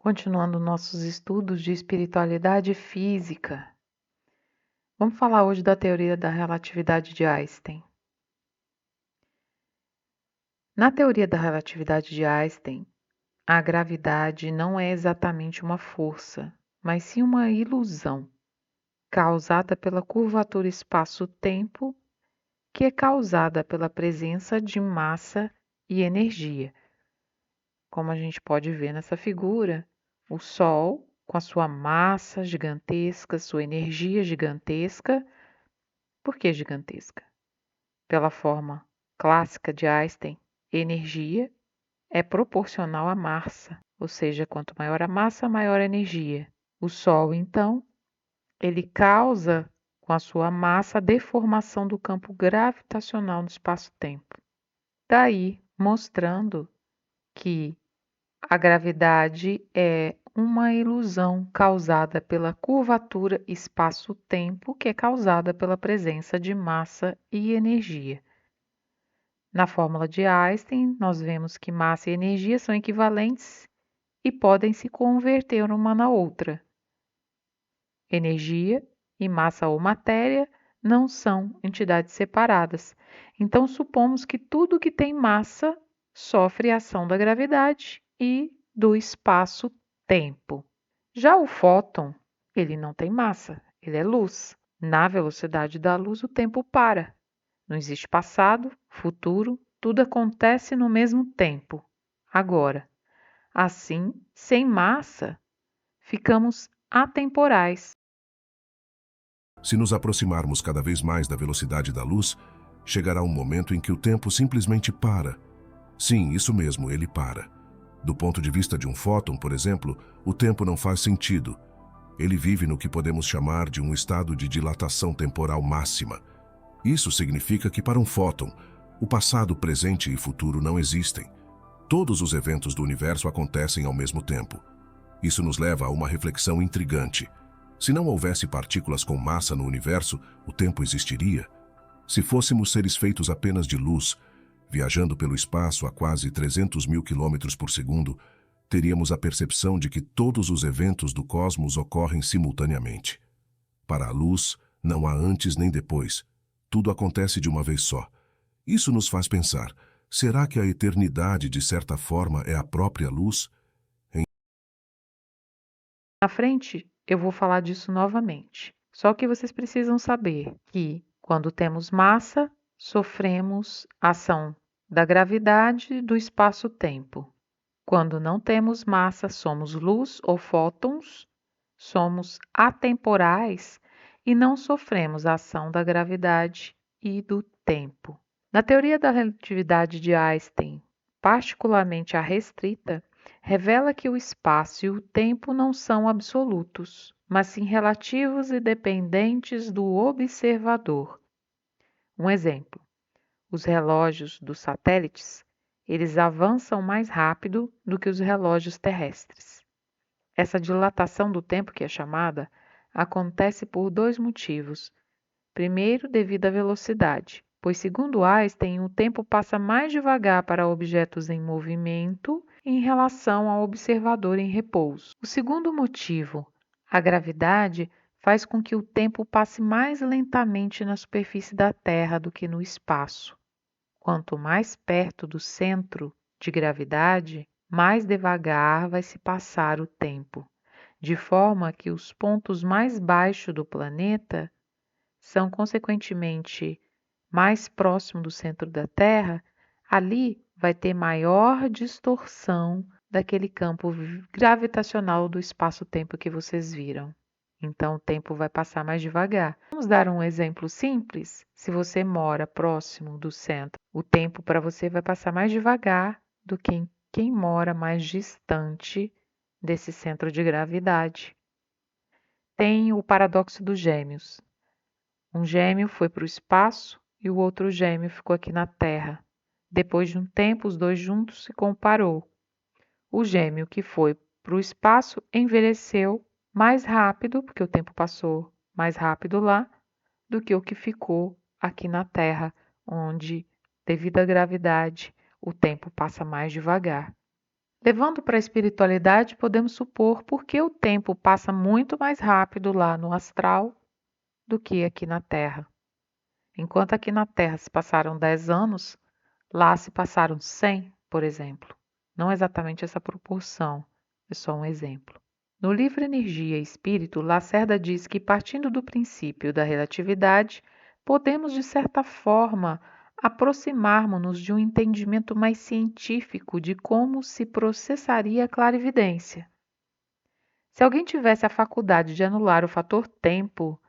Continuando nossos estudos de espiritualidade física, vamos falar hoje da teoria da relatividade de Einstein. Na teoria da relatividade de Einstein, a gravidade não é exatamente uma força, mas sim uma ilusão, causada pela curvatura espaço-tempo, que é causada pela presença de massa e energia. Como a gente pode ver nessa figura, o Sol, com a sua massa gigantesca, sua energia gigantesca. Por que gigantesca? Pela forma clássica de Einstein, energia é proporcional à massa, ou seja, quanto maior a massa, maior a energia. O Sol, então, ele causa com a sua massa a deformação do campo gravitacional no espaço-tempo. Daí, mostrando que a gravidade é uma ilusão causada pela curvatura espaço-tempo, que é causada pela presença de massa e energia. Na fórmula de Einstein, nós vemos que massa e energia são equivalentes e podem se converter uma na outra. Energia e massa ou matéria não são entidades separadas. Então, supomos que tudo que tem massa sofre a ação da gravidade e do espaço-tempo. Já o fóton, ele não tem massa, ele é luz. Na velocidade da luz, o tempo para. Não existe passado, futuro, tudo acontece no mesmo tempo, agora. Assim, sem massa, ficamos atemporais. Se nos aproximarmos cada vez mais da velocidade da luz, chegará um momento em que o tempo simplesmente para. Sim, isso mesmo, ele para. Do ponto de vista de um fóton, por exemplo, o tempo não faz sentido. Ele vive no que podemos chamar de um estado de dilatação temporal máxima. Isso significa que para um fóton, o passado, presente e futuro não existem. Todos os eventos do universo acontecem ao mesmo tempo. Isso nos leva a uma reflexão intrigante. Se não houvesse partículas com massa no universo, o tempo existiria? Se fôssemos seres feitos apenas de luz, viajando pelo espaço a quase 300 mil quilômetros por segundo, teríamos a percepção de que todos os eventos do cosmos ocorrem simultaneamente. Para a luz, não há antes nem depois. Tudo acontece de uma vez só. Isso nos faz pensar, será que a eternidade, de certa forma, é a própria luz? Na frente, eu vou falar disso novamente. Só que vocês precisam saber que, quando temos massa, sofremos ação da gravidade e do espaço-tempo. Quando não temos massa, somos luz ou fótons, somos atemporais e não sofremos a ação da gravidade e do tempo. Na teoria da relatividade de Einstein, particularmente a restrita, revela que o espaço e o tempo não são absolutos, mas sim relativos e dependentes do observador. Um exemplo: os relógios dos satélites, eles avançam mais rápido do que os relógios terrestres. Essa dilatação do tempo, que é chamada, acontece por dois motivos. Primeiro, devido à velocidade, pois, segundo Einstein, o tempo passa mais devagar para objetos em movimento em relação ao observador em repouso. O segundo motivo, a gravidade, faz com que o tempo passe mais lentamente na superfície da Terra do que no espaço. Quanto mais perto do centro de gravidade, mais devagar vai se passar o tempo, de forma que os pontos mais baixos do planeta são, consequentemente, mais próximos do centro da Terra, ali vai ter maior distorção daquele campo gravitacional do espaço-tempo que vocês viram. Então, o tempo vai passar mais devagar. Vamos dar um exemplo simples? Se você mora próximo do centro, o tempo para você vai passar mais devagar do que quem mora mais distante desse centro de gravidade. Tem o paradoxo dos gêmeos. Um gêmeo foi para o espaço e o outro gêmeo ficou aqui na Terra. Depois de um tempo, os dois juntos se comparou. O gêmeo que foi para o espaço envelheceu mais rápido, porque o tempo passou mais rápido lá, do que o que ficou aqui na Terra, onde, devido à gravidade, o tempo passa mais devagar. Levando para a espiritualidade, podemos supor por que o tempo passa muito mais rápido lá no astral do que aqui na Terra. Enquanto aqui na Terra se passaram 10 anos, lá se passaram 100, por exemplo. Não exatamente essa proporção, é só um exemplo. No livro Energia e Espírito, Lacerda diz que, partindo do princípio da relatividade, podemos, de certa forma, aproximarmos-nos de um entendimento mais científico de como se processaria a clarividência. Se alguém tivesse a faculdade de anular o fator tempo,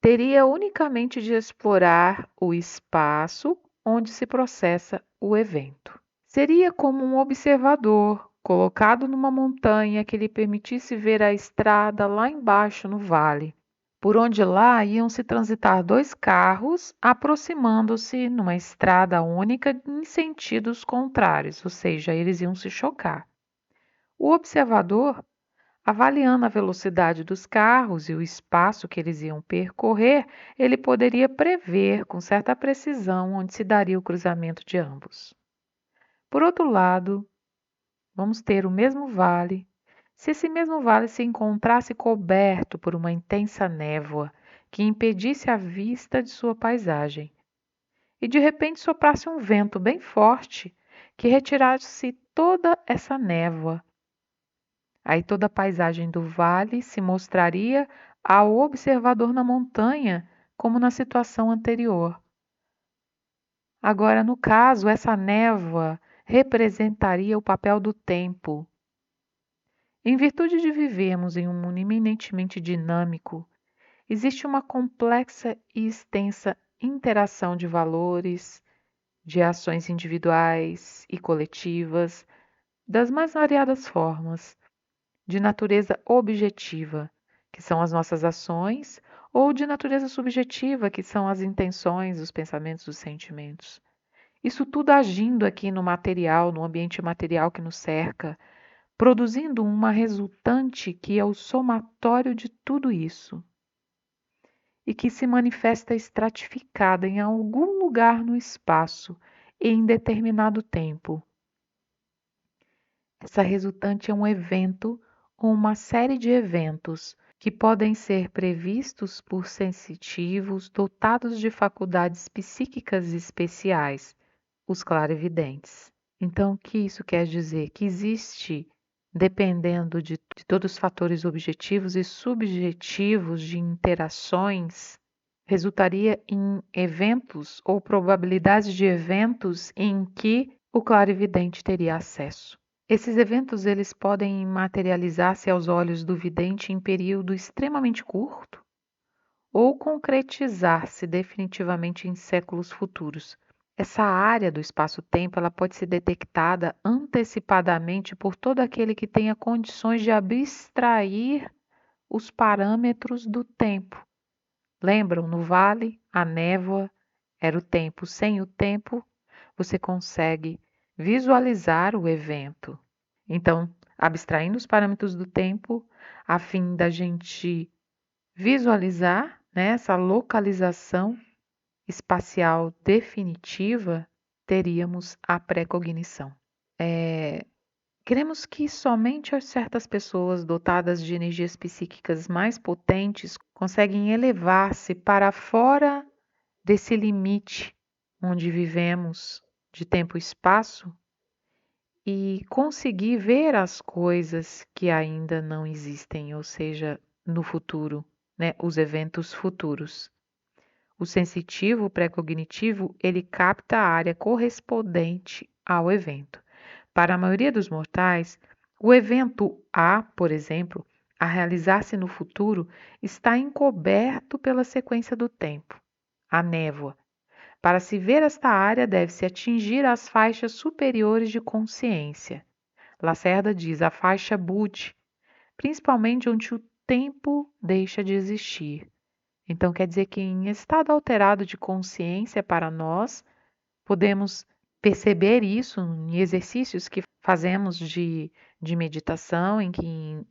teria unicamente de explorar o espaço onde se processa o evento. Seria como um observador colocado numa montanha que lhe permitisse ver a estrada lá embaixo no vale, por onde lá iam se transitar dois carros aproximando-se numa estrada única em sentidos contrários, ou seja, eles iam se chocar. O observador, avaliando a velocidade dos carros e o espaço que eles iam percorrer, ele poderia prever com certa precisão onde se daria o cruzamento de ambos. Por outro lado, vamos ter o mesmo vale. Se esse mesmo vale se encontrasse coberto por uma intensa névoa que impedisse a vista de sua paisagem, e de repente soprasse um vento bem forte que retirasse toda essa névoa, aí toda a paisagem do vale se mostraria ao observador na montanha como na situação anterior. Agora, no caso, essa névoa representaria o papel do tempo. Em virtude de vivermos em um mundo eminentemente dinâmico, existe uma complexa e extensa interação de valores, de ações individuais e coletivas, das mais variadas formas, de natureza objetiva, que são as nossas ações, ou de natureza subjetiva, que são as intenções, os pensamentos, os sentimentos. Isso tudo agindo aqui no material, no ambiente material que nos cerca, produzindo uma resultante que é o somatório de tudo isso e que se manifesta estratificada em algum lugar no espaço e em determinado tempo. Essa resultante é um evento ou uma série de eventos que podem ser previstos por sensitivos dotados de faculdades psíquicas especiais, os clarividentes. Então, o que isso quer dizer? Que existe, dependendo de todos os fatores objetivos e subjetivos de interações, resultaria em eventos ou probabilidades de eventos em que o clarividente teria acesso. Esses eventos eles podem materializar-se aos olhos do vidente em período extremamente curto ou concretizar-se definitivamente em séculos futuros. Essa área do espaço-tempo ela pode ser detectada antecipadamente por todo aquele que tenha condições de abstrair os parâmetros do tempo. Lembram, no vale, a névoa era o tempo. Sem o tempo, você consegue visualizar o evento. Então, abstraindo os parâmetros do tempo, a fim da gente visualizar, né, essa localização espacial definitiva, teríamos a pré-cognição. Queremos que somente certas pessoas dotadas de energias psíquicas mais potentes conseguem elevar-se para fora desse limite onde vivemos de tempo e espaço e conseguir ver as coisas que ainda não existem, ou seja, no futuro, né, os eventos futuros. O sensitivo pré-cognitivo, ele capta a área correspondente ao evento. Para a maioria dos mortais, o evento A, por exemplo, a realizar-se no futuro, está encoberto pela sequência do tempo, a névoa. Para se ver esta área, deve-se atingir as faixas superiores de consciência. Lacerda diz a faixa Bud, principalmente onde o tempo deixa de existir. Então, quer dizer que em estado alterado de consciência para nós, podemos perceber isso em exercícios que fazemos de meditação, em que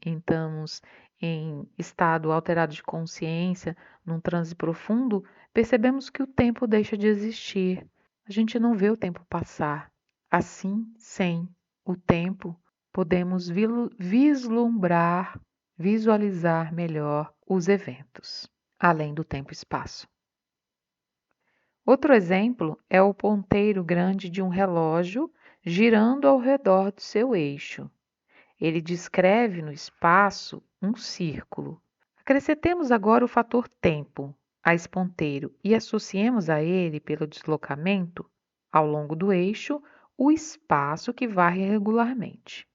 entramos em estado alterado de consciência, num transe profundo, percebemos que o tempo deixa de existir. A gente não vê o tempo passar. Assim, sem o tempo, podemos vislumbrar, visualizar melhor os eventos, além do tempo e espaço. Outro exemplo é o ponteiro grande de um relógio girando ao redor do seu eixo. Ele descreve no espaço um círculo. Acrescentemos agora o fator tempo a esse ponteiro e associemos a ele, pelo deslocamento ao longo do eixo, o espaço que varre regularmente.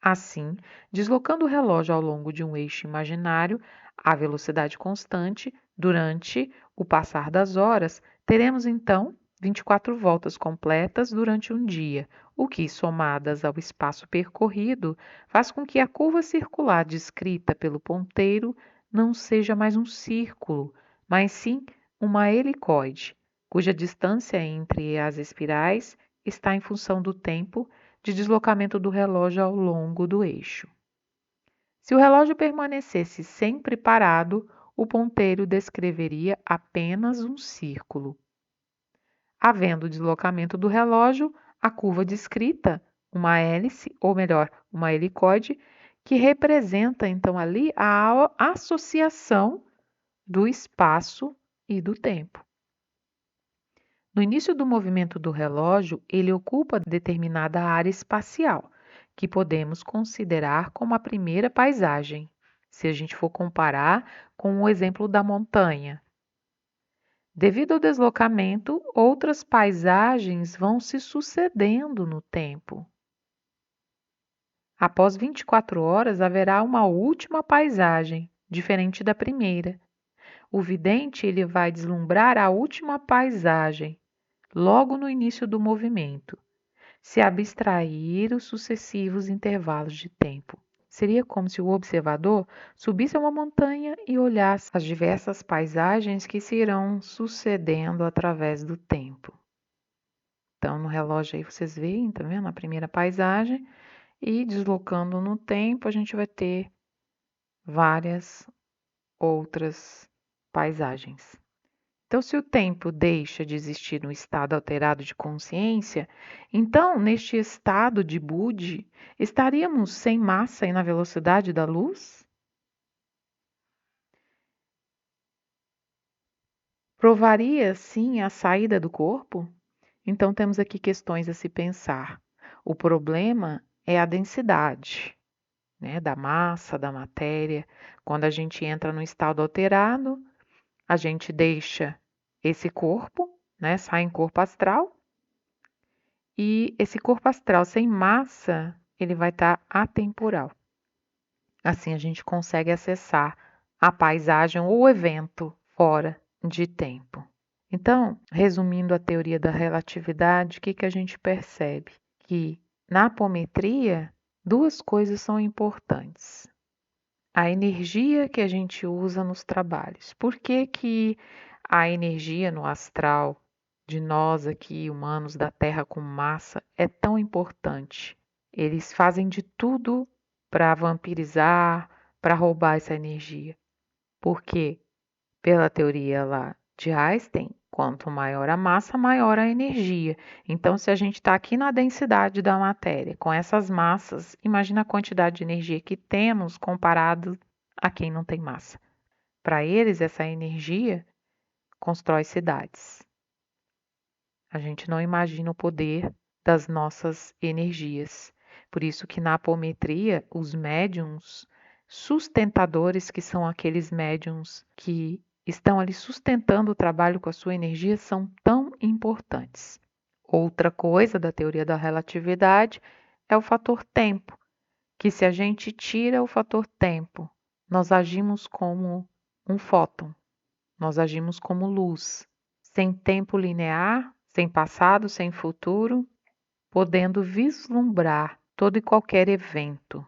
Assim, deslocando o relógio ao longo de um eixo imaginário a velocidade constante, durante o passar das horas, teremos então 24 voltas completas durante um dia, o que, somadas ao espaço percorrido, faz com que a curva circular descrita pelo ponteiro não seja mais um círculo, mas sim uma helicoide, cuja distância entre as espirais está em função do tempo de deslocamento do relógio ao longo do eixo. Se o relógio permanecesse sempre parado, o ponteiro descreveria apenas um círculo. Havendo deslocamento do relógio, a curva descrita, uma hélice, ou melhor, uma helicoide, que representa então ali a associação do espaço e do tempo. No início do movimento do relógio, ele ocupa determinada área espacial, que podemos considerar como a primeira paisagem, se a gente for comparar com o exemplo da montanha. Devido ao deslocamento, outras paisagens vão se sucedendo no tempo. Após 24 horas, haverá uma última paisagem, diferente da primeira. O vidente ele vai deslumbrar a última paisagem, logo no início do movimento, se abstrair os sucessivos intervalos de tempo. Seria como se o observador subisse a uma montanha e olhasse as diversas paisagens que se irão sucedendo através do tempo. Então, no relógio aí vocês veem, tá vendo? A primeira paisagem e deslocando no tempo, a gente vai ter várias outras paisagens. Então, se o tempo deixa de existir no estado alterado de consciência, então, neste estado de Budi, estaríamos sem massa e na velocidade da luz? Provaria, sim, a saída do corpo? Então, temos aqui questões a se pensar. O problema é a densidade, né, da massa, da matéria. Quando a gente entra no estado alterado, a gente deixa esse corpo, né, sai em corpo astral, e esse corpo astral sem massa, ele vai estar atemporal. Assim a gente consegue acessar a paisagem ou o evento fora de tempo. Então, resumindo a teoria da relatividade, o que a gente percebe? Que na apometria, duas coisas são importantes. A energia que a gente usa nos trabalhos. Por que que a energia no astral de nós aqui, humanos da Terra com massa, é tão importante? Eles fazem de tudo para vampirizar, para roubar essa energia. Porque, pela teoria lá de Einstein, quanto maior a massa, maior a energia. Então, se a gente está aqui na densidade da matéria, com essas massas, imagina a quantidade de energia que temos comparado a quem não tem massa. Para eles, essa energia constrói cidades. A gente não imagina o poder das nossas energias. Por isso que na apometria, os médiums sustentadores, que são aqueles médiums que estão ali sustentando o trabalho com a sua energia, são tão importantes. Outra coisa da teoria da relatividade é o fator tempo, que se a gente tira o fator tempo, nós agimos como um fóton, nós agimos como luz, sem tempo linear, sem passado, sem futuro, podendo vislumbrar todo e qualquer evento.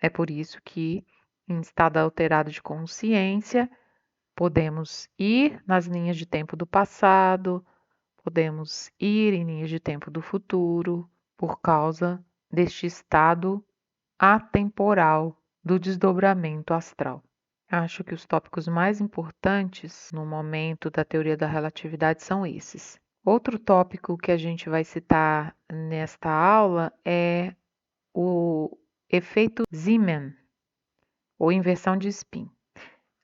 É por isso que, em estado alterado de consciência, podemos ir nas linhas de tempo do passado, podemos ir em linhas de tempo do futuro, por causa deste estado atemporal do desdobramento astral. Acho que os tópicos mais importantes no momento da teoria da relatividade são esses. Outro tópico que a gente vai citar nesta aula é o efeito Zeeman, ou inversão de spin.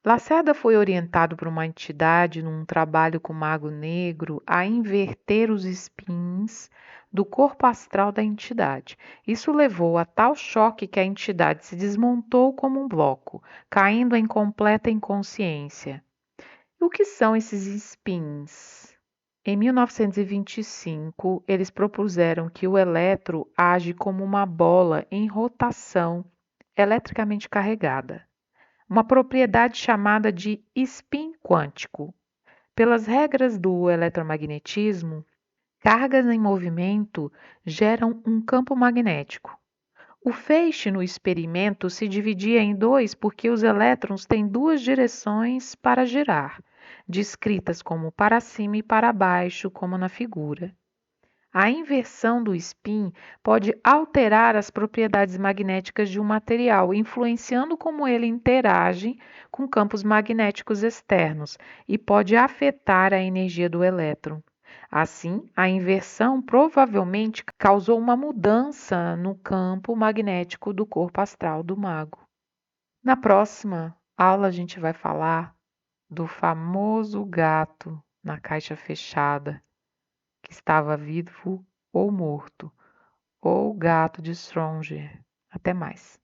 Lacerda foi orientado por uma entidade num trabalho com o Mago Negro a inverter os spins do corpo astral da entidade. Isso levou a tal choque que a entidade se desmontou como um bloco, caindo em completa inconsciência. E o que são esses spins? Em 1925, eles propuseram que o elétron age como uma bola em rotação eletricamente carregada, uma propriedade chamada de spin quântico. Pelas regras do eletromagnetismo, cargas em movimento geram um campo magnético. O feixe no experimento se dividia em dois porque os elétrons têm duas direções para girar, descritas como para cima e para baixo, como na figura. A inversão do spin pode alterar as propriedades magnéticas de um material, influenciando como ele interage com campos magnéticos externos e pode afetar a energia do elétron. Assim, a inversão provavelmente causou uma mudança no campo magnético do corpo astral do mago. Na próxima aula, a gente vai falar do famoso gato na caixa fechada, que estava vivo ou morto, ou gato de Schrödinger. Até mais.